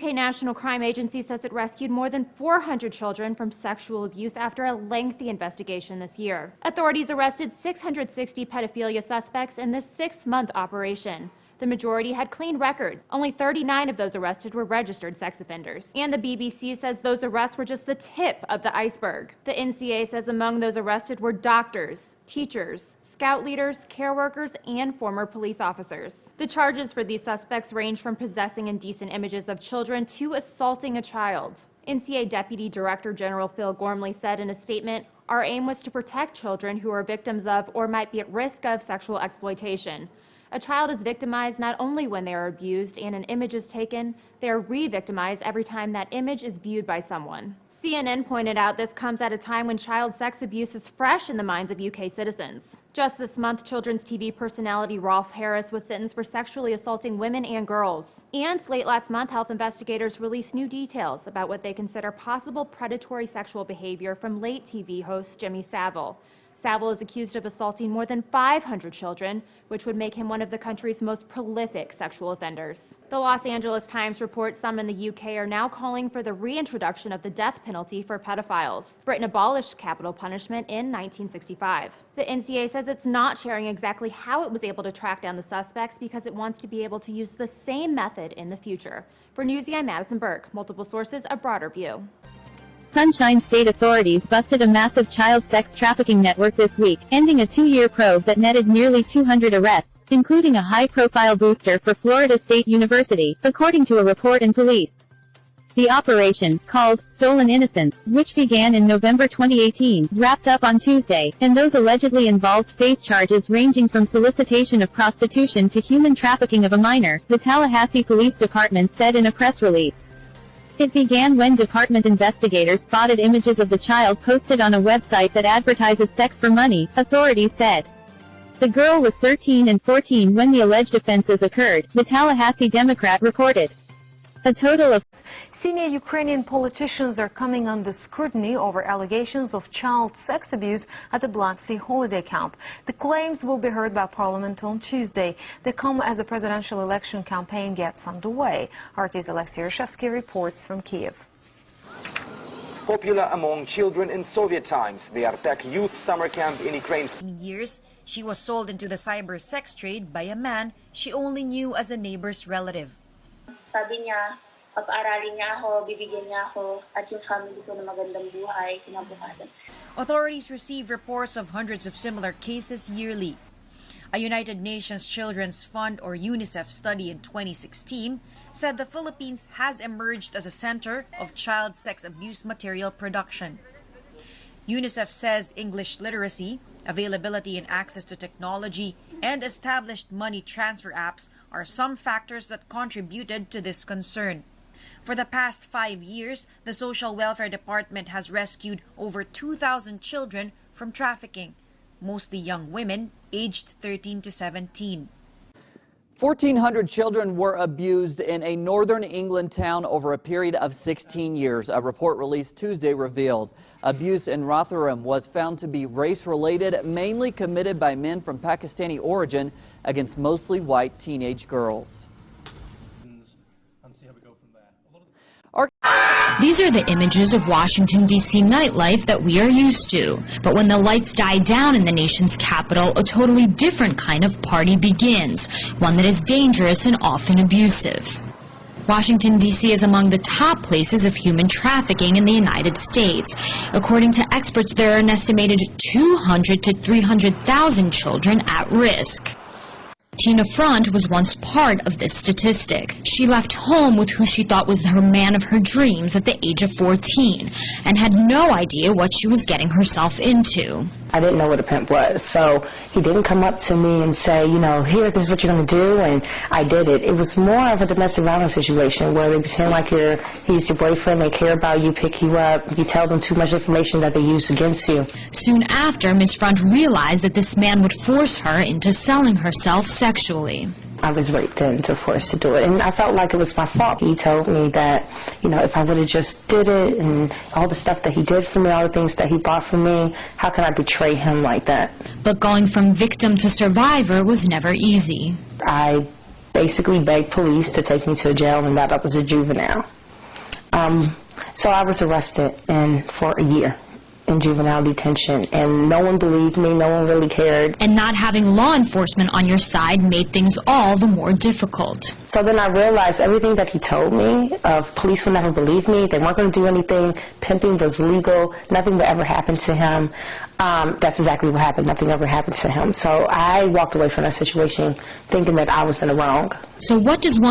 UK National Crime Agency says it rescued more than 400 children from sexual abuse after a lengthy investigation this year. Authorities arrested 660 pedophilia suspects in this 6-month operation. The majority had clean records. Only 39 of those arrested were registered sex offenders. And the BBC says those arrests were just the tip of the iceberg. The NCA says among those arrested were doctors, teachers, scout leaders, care workers, and former police officers. The charges for these suspects range from possessing indecent images of children to assaulting a child. NCA Deputy Director General Phil Gormley said in a statement, "Our aim was to protect children who are victims of or might be at risk of sexual exploitation. A child is victimized not only when they are abused and an image is taken, they are re-victimized every time that image is viewed by someone." CNN pointed out this comes at a time when child sex abuse is fresh in the minds of UK citizens. Just this month, children's TV personality Rolf Harris was sentenced for sexually assaulting women and girls. And late last month, health investigators released new details about what they consider possible predatory sexual behavior from late TV host Jimmy Savile. Savile is accused of assaulting more than 500 children, which would make him one of the country's most prolific sexual offenders. The Los Angeles Times reports some in the UK are now calling for the reintroduction of the death penalty for pedophiles. Britain abolished capital punishment in 1965. The NCA says it's not sharing exactly how it was able to track down the suspects because it wants to be able to use the same method in the future. For Newsy, I'm Madison Burke. Multiple sources, a broader view. Sunshine State authorities busted a massive child sex trafficking network this week, ending a 2-year probe that netted nearly 200 arrests, including a high-profile booster for Florida State University, according to a report in police. The operation, called Stolen Innocence, which began in November 2018, wrapped up on Tuesday, and those allegedly involved face charges ranging from solicitation of prostitution to human trafficking of a minor, the Tallahassee Police Department said in a press release. It began when department investigators spotted images of the child posted on a website that advertises sex for money, authorities said. The girl was 13 and 14 when the alleged offenses occurred, the Tallahassee Democrat reported. A total of senior Ukrainian politicians are coming under scrutiny over allegations of child sex abuse at the Black Sea holiday camp. The claims will be heard by Parliament on Tuesday. They come as the presidential election campaign gets underway. RT's Alexei Reshevsky reports from Kiev. Popular among children in Soviet times, the Artek Youth Summer Camp in Ukraine's years, she was sold into the cyber sex trade by a man she only knew as a neighbor's relative. Sabi niya, pag-aaralin niya ako, bibigyan niya ako, at yung family ko na magandang buhay, kinabukasan. Authorities receive reports of hundreds of similar cases yearly. A United Nations Children's Fund or UNICEF study in 2016 said the Philippines has emerged as a center of child sex abuse material production. UNICEF says English literacy, availability and access to technology, and established money transfer apps are some factors that contributed to this concern. For the past 5 years, the Social Welfare Department has rescued over 2,000 children from trafficking, mostly young women aged 13 to 17. 1,400 children were abused in a northern England town over a period of 16 years. A report released Tuesday revealed abuse in Rotherham was found to be race-related, mainly committed by men from Pakistani origin against mostly white teenage girls. These are the images of Washington, D.C. nightlife that we are used to. But when the lights die down in the nation's capital, a totally different kind of party begins, one that is dangerous and often abusive. Washington, D.C. is among the top places of human trafficking in the United States. According to experts, there are an estimated 200 to 300,000 children at risk. Tina Front was once part of this statistic. She left home with who she thought was her man of her dreams at the age of 14 and had no idea what she was getting herself into. I didn't know what a pimp was, so he didn't come up to me and say, you know, here, this is what you're going to do, and I did it. It was more of a domestic violence situation where they pretend like he's your boyfriend, they care about you, pick you up, you tell them too much information that they use against you. Soon after, Ms. Front realized that this man would force her into selling herself sexually. I was raped into forced to do it, and I felt like it was my fault. He told me that, you know, if I would have just did it and all the stuff that he did for me, all the things that he bought for me, how can I betray him like that? But going from victim to survivor was never easy. I basically begged police to take me to jail and that I was a juvenile. So I was arrested for a year in juvenile detention, and no one believed me, no one really cared. And not having law enforcement on your side made things all the more difficult. So then I realized everything that he told me, police would never believe me, they weren't going to do anything, pimping was legal, nothing would ever happen to him. That's exactly what happened, nothing ever happened to him. So I walked away from that situation thinking that I was in the wrong. So what does one